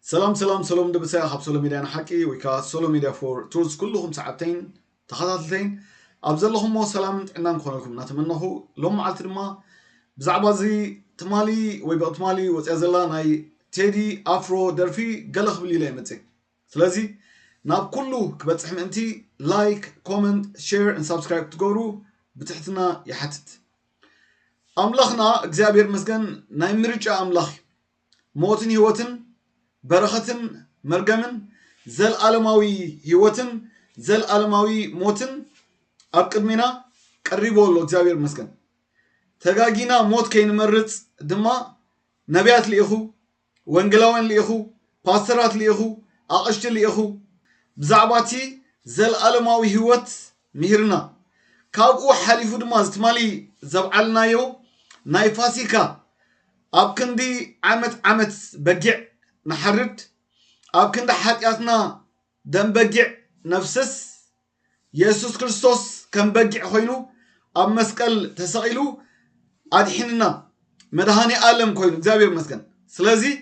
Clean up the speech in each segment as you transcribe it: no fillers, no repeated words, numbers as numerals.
سلام دبسا خب سولو ميديا نحكي ويكا سولو ميديا فور تولز كلهم ساعتين تخاطلتين ابزلهم مو سلام عندنا نكون لكم نتمنى لهم على تما بزعبا زي تمالي ويبقى وتأزلا ناي تيدي افرو درفي قلخ بلي لي متي سلازي ناب كله كبتصحم انتي لايك كومنت شير ان سبسكرايب تقولوا بتحتنا يحتت املاخنا اغزابير مسكن ناي مرجع املاخ موتن هيوتن برختن مرجمن زل عالماوي هيوتن زل عالماوي موتن أقدمنا قريبوا له اغزابير مسكن تغاغينا موت كين مرص دما نبيات ليخو وانجلاوان ليخو باسترات ليخو اقشت ليخو بزعباتي زل عالماوي هيوت مهرنا كابو حليفو دما زتمالي زبعلنايو ناي فاسيكا ابكندي عمت بقع نحرد ابكند حاتياتنا دم بقع نفسس يسوس كريستوس كم بقع خوينو اب مسقل تسقيلو ادحيننا مدهاني عالم كوينو እግዚአብሔር መስገን ስለዚህ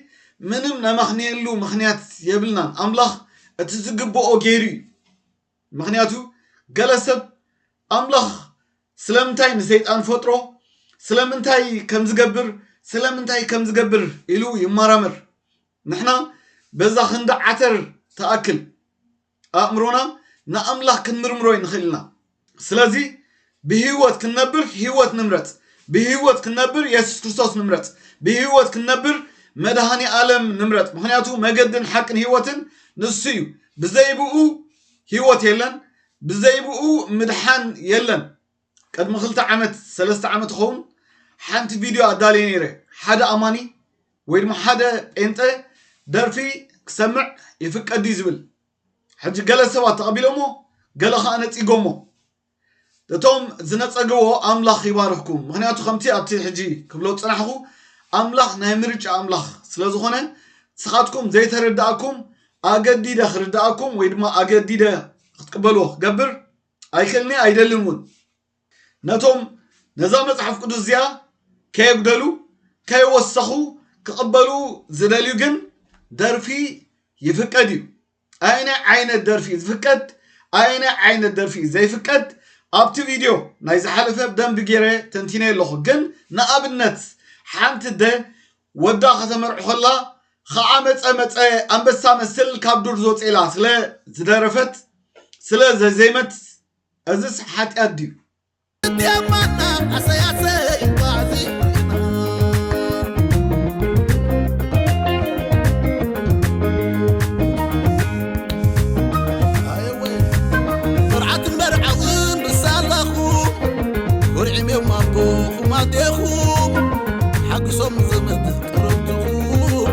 ምንም ነመخنيلو ምክንያት የብልናን አምላኽ እትዝግቦኦ ጌሪ ምክንያቱ ገለሰብ አምላኽ ስለምንታይ ንሰይጣን ፈጥሮ ስለምንታይ ከምዝገብር ኢሉ ይማራመር نحنا بزا خند عتر تأكل أمرنا نأملاح كنمرمروي نخلنا سلازي بهيوت كنبر هيوت نمرت بهيوت كنبر يسوع كريستوس نمرت بهيوت كنبر مدهاني عالم نمرت مخنياتو مجدن حق هيوتن نسيو بزايبو هيوت يلن بزايبو مدحان يلن قد مخلت عمت 3 عمت خون حنت فيديو ادالي نيره حدا اماني ويد حدا انت درفي كسمع يفقد يزبل حج جلسوا تقبلمو جلخ انا صيغمو تتوم زنصغو املاح يبارككم مخنياتو خمتي ابتي حجي كبلو صنحخو املاح ناي مرج املاح سلازخونه سخاتكم زي ترداكم اگديده خرداكم ويدما اگديده تقبلوه قبر ايكلني ايدلمون نتوم نزا مصحف قدس زيا كيغدلو كيوسخو كقبلو زدليو جن درفي يفقدي اين عين الدرفي يفقد اين عين الدرفي زي فقد ابت فيديو نايز حلفه بدم بغيره تنتينه لخ جن نابنت حنت ده ودا ختمرع خلا خعمص انبسا مسل كابدور زوصيلا سلا زدرفت سلا زيمت ازس حت ادي يمنا اسياسي بعزي ديخو حقصم زمد قربتخو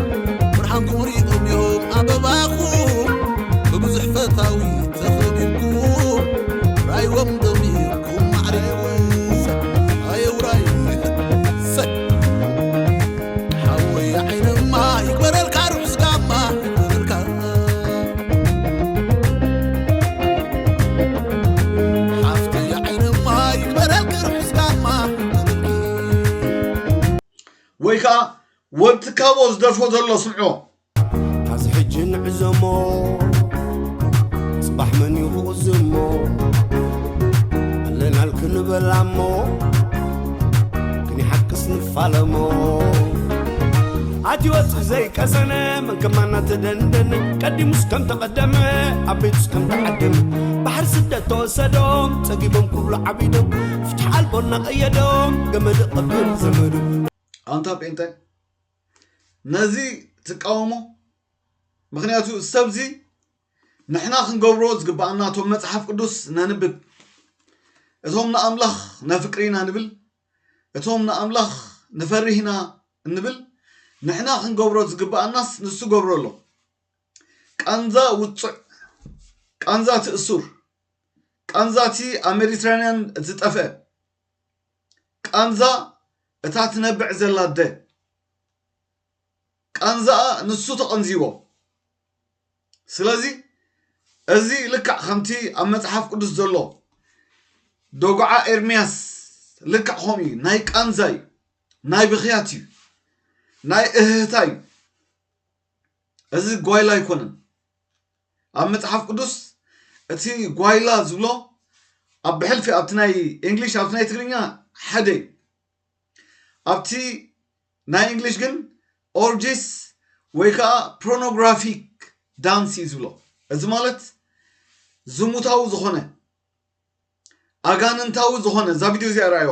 فرحانكم ريدهم يوم أبباخو ببزح فتاوي تخدمكو رايوم ضميركم معرفة هايو راي سك حوي عين ما يكبر الكارو حسقاما يكبر الكارو حفتي عين ما يكبر الكارو حسقاما ويكا وتكاوز درفو زلو سمعو حز حجن عزمو صباح من يغزمو علينا الكن بلعمو كني حكس نفالمو عديوت زي كسنة من كمان تدندن قدي مسكن تقدم عبيت مسكن تقدم بحر سدة توسدهم تجيبهم كل عبيدهم فتح البنا قيدهم جمد قبل زمدهم أنت بإنت نزي تقاومو مخنياتو السبزي نحنا خنقبروز قبعنا توم مصحف قدس ننبب اتومنا أملاخ نفكرينا نبل اتومنا أملاخ نفرهنا نبل نحنا خنقبروز قبعنا نسو قبرولو كانزا وطع كانزا تأسور كانزاتي أمريترانيان تتأفى كانزا እታት ነብዕ ዘላደ ቃንዛ ንሱ ተቀንዚቦ ስለዚ እዚ ልክዕ ከምቲ ኣብ መጽሓፍ ቅዱስ ዘሎ ዶግዓ ኤርምያስ ልክዕ ኸምኡ ናይ ቃንዛይ ናይ ብኽያት እዩ ናይ እህታይ እዚ ጓይላ ይኮነን ኣብ መጽሓፍ ቅዱስ እቲ ጓይላ ዝብሎ ኣብ ብሕልፊ ኣብቲ ናይ እንግሊሽ ኣብቲ ናይ ትግርኛ ሓደ ኣብቲ ናይ እንግሊሽ ግን ኦርጂስ ወይ ከዓ ፖርኖግራፊክ ዳንስ ዝብሎ እዚ ማለት ዝሙታዊ ዝኾነ ኣጋንንታዊ ዝኾነ ዛ ቪድዮ እዚኣ ራእይዋ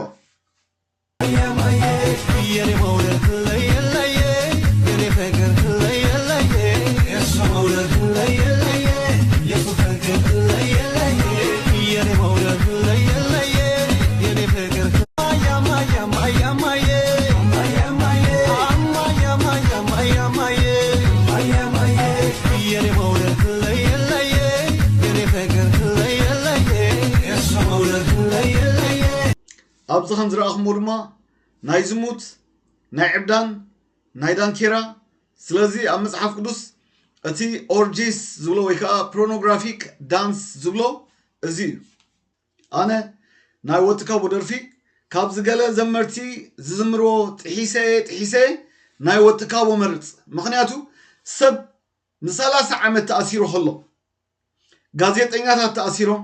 ኣብዚ ከም ዝረኣኹምዎ ድማ ናይ ዝሙት ናይ ዕብዳን ናይ ዳንኬራ ስለዚ ኣብ መጽሓፍ ቅዱስ እቲ ኦርጂስ ዝብሎ ወይ ከዓ ፖርኖግራፊክ ዳንስ ዝብሎ እዚ እዩ ኣነ ናይ ወጥካቦ ደርፊ ካብ ዝገለ ዘመርቲ ዝዝምርዎ ጥሒሰ ናይ ወጥካቦ መርፅ ምክንያቱ ሰብ ን30 ዓመት ተኣሲሩ ከሎ ጋዜጠኛታት ተኣሲሮም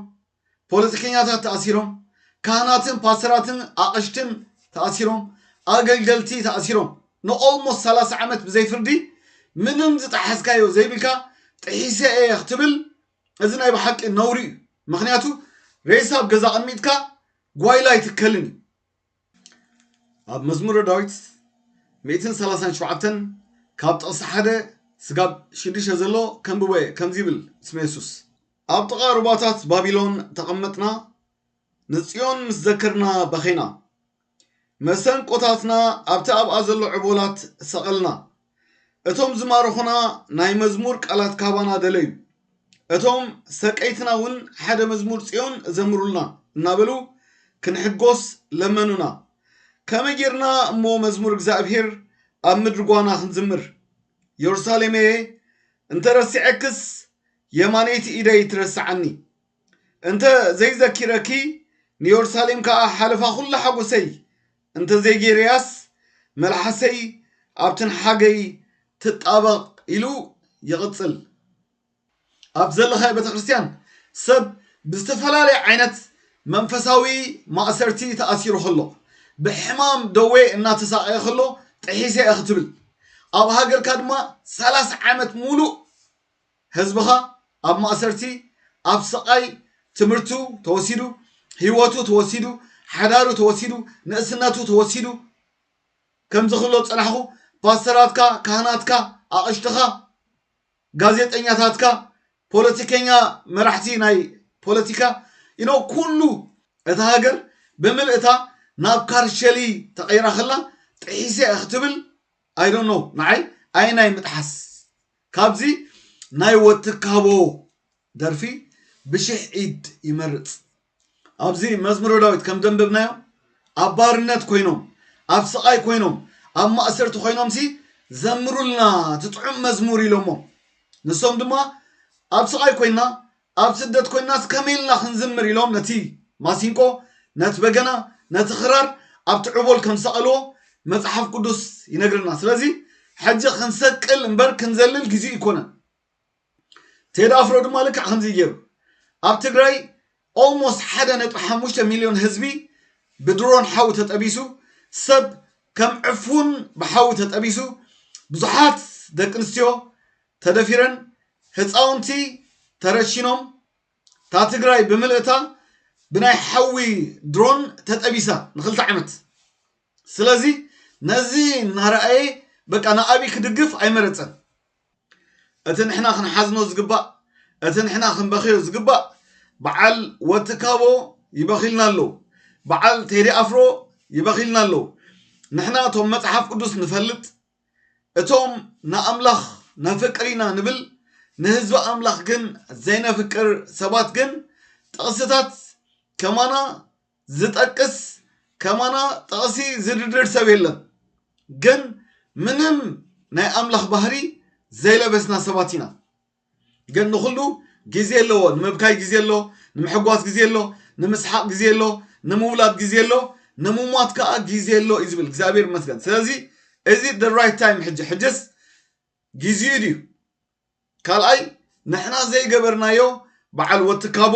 ፖለቲከኛታት ተኣሲሮም ካህናትን ፓስተራትን ኣቅሽትን ተኣሲሮም ኣገልገልቲ ተኣሲሮም ንኦልሞስት 30 ዓመት ብዘይ ፍርዲ ምንም ዝጣሓስካዮ ዘይብልካ ጥሒሰ ክትብል እዚ ናይ ብሓቂ ነውሪ እዩ ምክንያቱ ሬሳ ኣብ ገዛ ቅድሚትካ ጓይላ ይትከልን ኣብ መዝሙረ ዳዊት 137 ካብ ጥቕሲ ሓደ ስጋብ 6 ዘሎ ከንብበ ከምዚ ይብል እስመ የሱስ ኣብ ጥቓ ሩባታት ባቢሎን ተቐመጥና ንጽዮን ምስ ዘከርና በኺና መሰንቆታትና ኣብቲ ኣብኣ ዘሎ ዕቦላት ሰቐልና እቶም ዝማርኹና ናይ መዝሙር ቃላት ካባና ደለዩ እቶም ሰቀይትና እውን ሓደ መዝሙር ጽዮን ዘምሩልና እናበሉ ክንሕጎስ ለመኑና ከመይ ጌርና እሞ መዝሙር እግዚአብሔር ኣብ ምድሪ ጓና ክንዝምር ኢየሩሳሌም እንተ ረሲዐክስ የማነይቲ ኢደይ ትረስዓኒ እንተ ዘይዘኪረኪ ንኢየሩሳሌም ከዓ ሓለፋ ኩሉ ሓጎሰይ እንተ ዘይጌርያስ መልሓሰይ ኣብትን ሓገይ ትጣበቕ ኢሉ ይቕፅል ኣብ ዘለኻይ ቤተክርስትያን ሰብ ብዝተፈላለየ ዓይነት መንፈሳዊ ማእሰርቲ ተኣሲሩ ከሎ ብሕማም ደዌ እናተሳቀየ ከሎ ጥሒሰ ክትብል ኣብ ሃገርካ ድማ 30 ዓመት ሙሉእ ህዝብኻ ኣብ ማእሰርቲ ኣብ ስቃይ ትምህርቱ ተወሲዱ ህይወቱ ተወሲዱ ሓዳሩ ተወሲዱ ንእስነቱ ተወሲዱ ከም ዝኽሎ ፀናሕኹ ፓስተራትካ ካህናትካ ኣቅሽትኻ ጋዜጠኛታትካ ፖለቲከኛ መራሕቲ ናይ ፖለቲካ ኢኖ ኩሉ እታ ሃገር ብምልእታ ናብ ካርሸሊ ተቀይራ ከላ ጥሒሰ ክትብል I don't know ንዓይ ናይ ምጥሓስ ካብዚ ናይ ወትካቦ ደርፊ ብሽሕ ኢድ ይመርፅ ኣብዚ መዝሙረ ዳዊት ከም ደንበብናዮ ኣብ ባርነት ኮይኖም ኣብ ስቃይ ኮይኖም ኣብ ማእሰርቲ ኮይኖም ዘምሩልና ትጥዑም መዝሙር ኢሎሞ ንሶም ድማ ኣብ ስቃይ ኮይና ኣብ ስደት ኮይናስ ከመይልና ክንዝምር ኢሎም ነቲ ማሲንቆ ነቲ በገና ነቲ ክራር ኣብ ትዕቦል ከም ሰቀልዎ መጽሐፍ ቅዱስ ይነግርና ስለዚ ሕጂ ክንሰቅል እምበር ክንዘልል ግዜ ይኮነን ቴዲ ኣፍሮ ድማ ልክዕ ከምዚ ገይሩ ኣብ ትግራይ almost 1.5 ሚሊዮን ህዝቢ ብድሮን ሓው ተጠቢሱ ሰብ ከም ዕፉን ብሓው ተጠቢሱ ብዙሓት ደቂ ኣንስትዮ ተደፊረን ህፃውንቲ ተረሽኖም ታ ትግራይ ብምልእታ ብናይ ሓዊ ድሮን ተጠቢሳ ንክልተ ዓመት ስለዚ ነዚ ናርአየ በቃ ንኣቢ ክድግፍ ኣይመረፀን እቲ ንሕና ክንሓዝኖ ዝግባእ እቲ ንሕና ክንበኺዮ ዝግባእ በዓል ወትካቦ ይበኺልና ኣሎ በዓል ቴዲ ኣፍሮ ይበኺልና ኣሎ ንሕና እቶም መጽሓፍ ቅዱስ ንፈልጥ እቶም ንኣምላኽ ነፍቅሪና ንብል ንህዝቢ ኣምላኽ ግን ዘይነፍቅር ሰባት ግን ጥቕስታት ከማና ዝጠቅስ ከማና ጥቕሲ ዝድድር ሰብ የለን ግን ምንም ናይ ኣምላኽ ባህሪ ዘይለበስና ሰባት ኢና ግን ንኹሉ ግዜ ኣለዎ ንምብካይ ግዜ ኣሎ ንምሕጓስ ግዜ ኣሎ ንምስሓቅ ግዜ ኣሎ ንምውላድ ግዜ ኣሎ ንምሟት ከዓ ግዜ ኣሎ እዩ ዝብል እግዚአብሔር ይመስገን ስለዚ እዚ the right time ሕጅስ ግዜ እዩ ካልኣይ ንሕና ዘይገበርናዮ በዓል ወትካቦ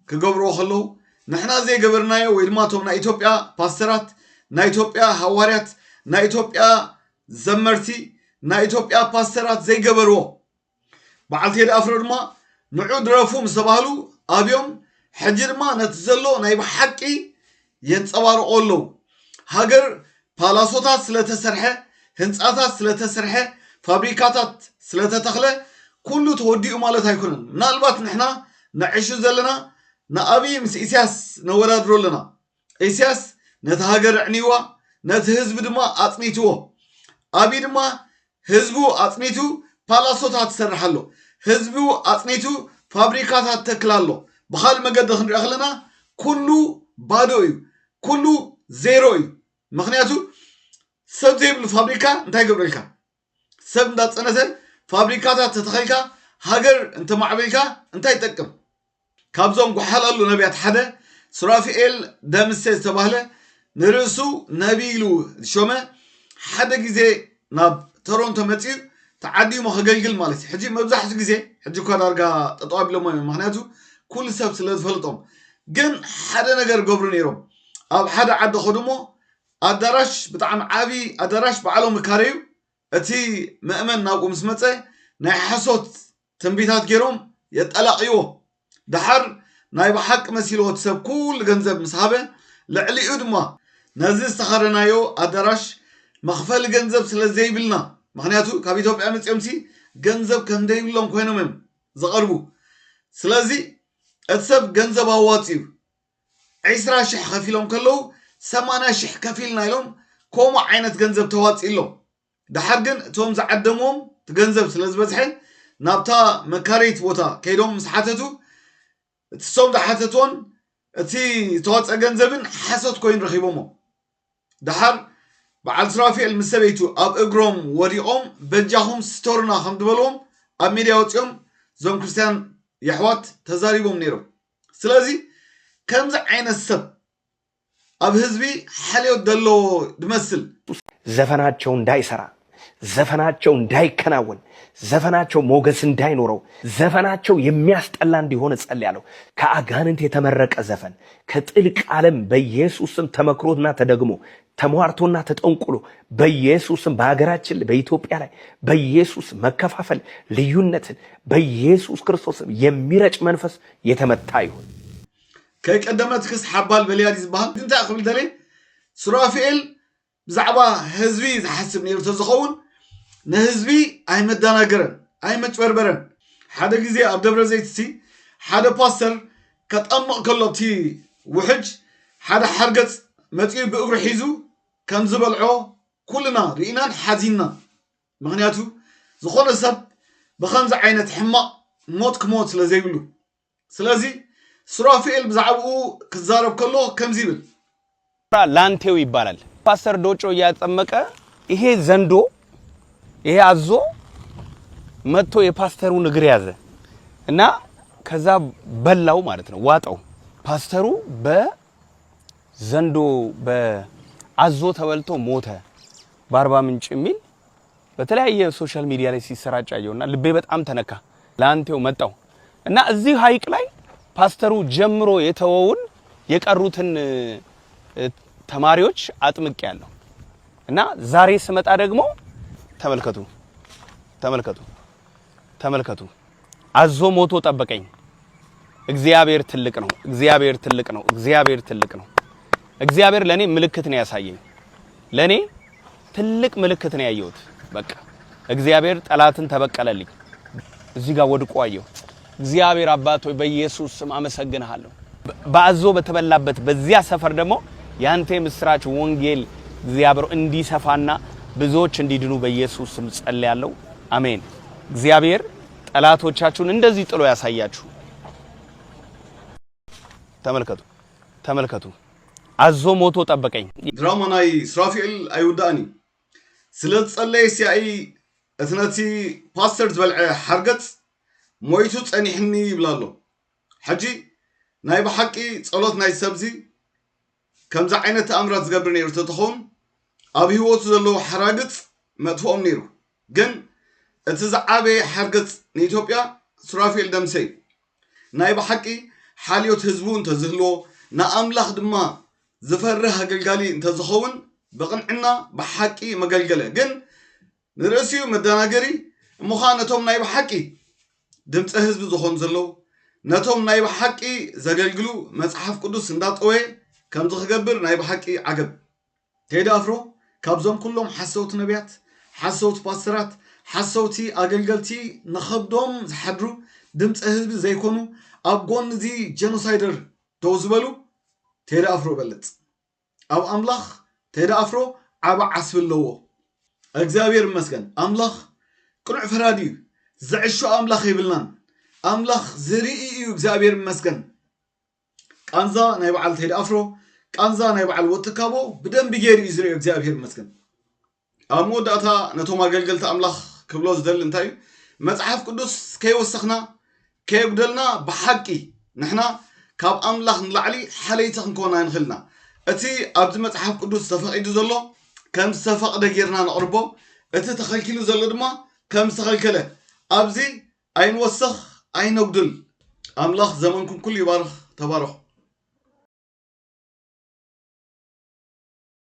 ክገብሮ ከለው ንሕና ዘይገበርናዮ ወይ ድማ ቶም ናይ ኢትዮጵያ ፓስተራት ናይ ኢትዮጵያ ሐዋርያት ናይ ኢትዮጵያ ዘመርቲ ናይ ኢትዮጵያ ፓስተራት ዘይገበርዎ በዓል ቴዲ አፍሮ ድማ ንዑ ድረፉ ምስ ተባህሉ ኣብዮም ሕጂ ድማ ነቲ ዘሎ ናይ ብሓቂ የንፀባርቆ ኣለው ሃገር ፓላሶታት ስለተሰርሐ ህንፃታት ስለተሰርሐ ፋብሪካታት ስለተተኽለ ኩሉ ተወዲኡ ማለት ኣይኮነን ምናልባት ንሕና ንዕሹ ዘለና ንኣብይ ምስ ኢሳያስ ነወዳድሮ ኣለና ኢሳያስ ነቲ ሃገር ዕንይዋ ነቲ ህዝቢ ድማ ኣፅኒትዎ ኣብይ ድማ ህዝቡ ኣፅኒቱ ፓላሶታት ትሰርሕ ኣሎ ህዝቡ ኣፅኒቱ ፋብሪካታት ተክል ኣሎ ብኻልእ መገዲ ክንሪኦ ከለና ኩሉ ባዶ እዩ ኩሉ ዜሮ እዩ ምክንያቱ ሰብ ዘይብሉ ፋብሪካ እንታይ ገብረልካ ሰብ እንዳፀነተ ፋብሪካታት ተተኺልካ ሃገር እንተማዕበልካ እንታይ ይጠቅም ካብዞም ጉሓላሉ ነቢያት ሓደ ሱራፊኤል ደምሴ ዝተባህለ ንርእሱ ነቢሉ ሾመ ሓደ ግዜ ናብ ቶሮንቶ መፅኡ ተዓዲሙ ከገልግል ማለት እዩ ሕጂ መብዛሕትኡ ግዜ ሕጂ እኳ ዳርጋ ጠጠው ኣቢሎም ምክንያቱ ኩሉ ሰብ ስለ ዝፈልጦም ግን ሓደ ነገር ገብሩ ነይሮም ኣብ ሓደ ዓዲ ኸድሞ ኣዳራሽ ብጣዕሚ ዓብይ ኣዳራሽ በዓሎም መካረዩ እቲ ምእመን ናብኡ ምስ መፀ ናይ ሓሶት ትንቢታት ገይሮም የጠላቅይዎ ድሓር ናይ ብሓቂ መሲልዎ እቲ ሰብ ኩሉ ገንዘብ ምስ ሃበ ልዕሊኡ ድማ ነዚ ዝተኸረናዮ ኣዳራሽ መኽፈሊ ገንዘብ ስለ ዘይብልና ምክንያቱ ካብ ኢትዮጵያ መፅኦምሲ ገንዘብ ከም ዘይብሎም ኮይኖም እዮም ዝቐርቡ ስለዚ እቲ ሰብ ገንዘብ ኣዋፂኡ 20,000 ከፊሎም ከለው 80,000 ከፊልና ኢሎም ከምኡ ዓይነት ገንዘብ ተዋፂሎም ድሓር ግን እቶም ዝዓደሞም እቲ ገንዘብ ስለ ዝበዝሐ ናብታ መካረይት ቦታ ከይዶም ምስ ሓተቱ እቲ ሶም ዝሓተትዎን እቲ ዝተዋፀ ገንዘብን ሓሶት ኮይኑ ረኺቦሞ ድሓር በዓል ሱራፊኤል ምስ ሰበይቱ ኣብ እግሮም ወዲቖም በጃኹም ስቶርና ከም ዝበልዎም ኣብ ሚድያ ወፂኦም ዞም ክርስቲያን የሕዋት ተዛሪቦም ነይሮም ስለዚ ከምዚ ዓይነት ሰብ ኣብ ህዝቢ ሓልዮት ዘለዎ ድመስል ዘፈናቸው እንዳይሰራ ዘፈናቸው እንዳይከናወን ዘፈናቸው ሞገስ እንዳይኖረው ዘፈናቸው የሚያስጠላ እንዲሆን ጸልያለሁ ከአጋንንት የተመረቀ ዘፈን ከጥልቅ ዓለም በኢየሱስም ተመክሮትና ተደግሞ ተሟርቶና ተጠንቁሎ በኢየሱስም በአገራችን በኢትዮጵያ ላይ በኢየሱስ መከፋፈል ልዩነትን በኢየሱስ ክርስቶስ የሚረጭ መንፈስ የተመታ ይሁን ከቀደመት ክስ ሓባል በልያዲ ዝበሃል እንታይ ክብል ተለይ ሱራፊኤል ብዛዕባ ህዝቢ ዝሓስብ ነይሩ ተዝኸውን ንህዝቢ ኣይመዳናገረን ኣይመጭበርበረን ሓደ ግዜ ኣብ ደብረ ዘይት ሓደ ፓስተር ከጠምቕ ከሎ እቲ ውሕጅ ሓደ ሓርገፅ መፂኡ ብእግሩ ሒዙ ከም ዝበልዖ ኩልና ርኢናን ሓዚና ምክንያቱ ዝኾነ ሰብ ብከምዚ ዓይነት ሕማቕ ሞት ክሞት ስለ ዘይብሉ ስለዚ ሱራፊኤል ብዛዕባኡ ክዛረብ ከሎ ከምዚ ይብል ላንቴው ይባላል ፓስተር ዶጮ እያጠመቀ ይሄ ዘንዶ ይሄ አዞ መጥቶ የፓስተሩን እግር ያዘ እና ከዛ በላው ማለት ነው ዋጣው ፓስተሩ በዘንዶ በአዞ ተበልቶ ሞተ በአርባ ምንጭ የሚል በተለያየ ሶሻል ሚዲያ ላይ ሲሰራጭ አየውና ልቤ በጣም ተነካ ላንቴው መጣው እና እዚህ ሀይቅ ላይ ፓስተሩ ጀምሮ የተወውን የቀሩትን ተማሪዎች አጥምቅ ያለው እና ዛሬ ስመጣ ደግሞ ተመልከቱ አዞ ሞቶ ጠበቀኝ እግዚአብሔር ትልቅ ነው እግዚአብሔር ለኔ ምልክት ነው ያሳየኝ ለኔ ትልቅ ምልክት ነው ያየሁት በቃ እግዚአብሔር ጠላትን ተበቀለልኝ እዚህ ጋር ወድቆ አየሁ እግዚአብሔር አባት ሆይ በኢየሱስ ስም አመሰግንሃለሁ በአዞ በተበላበት በዚያ ሰፈር ደግሞ ያንተ ምስራች ወንጌል እግዚአብሔር እንዲሰፋና ብዙዎች እንዲድኑ በኢየሱስ ስም ጸልያለሁ አሜን እግዚአብሔር ጠላቶቻችሁን እንደዚህ ጥሎ ያሳያችሁ ተመልከቱ አዞ ሞቶ ጠበቀኝ ድራማ ናይ ሱራፊኤል ኣይውዳእኒ ስለጸለየ ሲኣይ እትነቲ ፓስተር ዝበልዐ ሓርገጽ ሞይቱ ጸኒሕኒ ይብላሎ ሕጂ ናይ ብሓቂ ጸሎት ናይ ሰብዚ ከምዚ ዓይነት ተኣምራት ዝገብር ነይሩ ተተኸውን ኣብ ህይወቱ ዘለዎ ሓራግጽ መጥፎኦም ነይሩ ግን እቲ ዝዓበየ ሓርገጽ نيتوبيا سرافيل دمسي ناي بحقي حاليوت هزبون تزهلو نا أملاخ دما زفرها قلقالي انت زخون بقنعنا بحقي مقلقلة جن نرأسيو مداناقري مخانتهم ناي بحقي دمت هزب زخون زلو نتهم ناي بحقي زقلقلو مصحف قدس اندات اوه كم تخقبر ناي بحقي عقب تيدا أفرو كابزهم كلهم حسوت نبيات حسوت باسرات حسوتي أقلقلتي نخبدهم زحدرو دمت هزب زيكونو أبقون زي جينوسايدر توزبلو تيدا أفرو بلت أو أملاخ تيدا أفرو عبا عسب اللوو أجزابير مسكن أملاخ كنع فراديو زعشو أملاخ يبلنان أملاخ زريئيو أجزابير مسكن كانزا نايبعال تيدا أفرو كانزا نايبعال وطكابو بدن بيجير يزريئيو أجزابير مسكن أمو داتا نتوما قلقلت أملاخ كبلوز دل انتايو مصحف قدس كي وسخنا كي بدلنا بحقي نحنا كاب أملاخ نلعلي حليتك نكونا ينخلنا أتي أبد مصحف قدس تفقيدو زلو كم سفقد غيرنا نقربو أتي تخلكيلو زلو دما كم سخلكله أبزي أين وسخ أين نقدل أملاخ زمانكم كل يبارخ تبارخ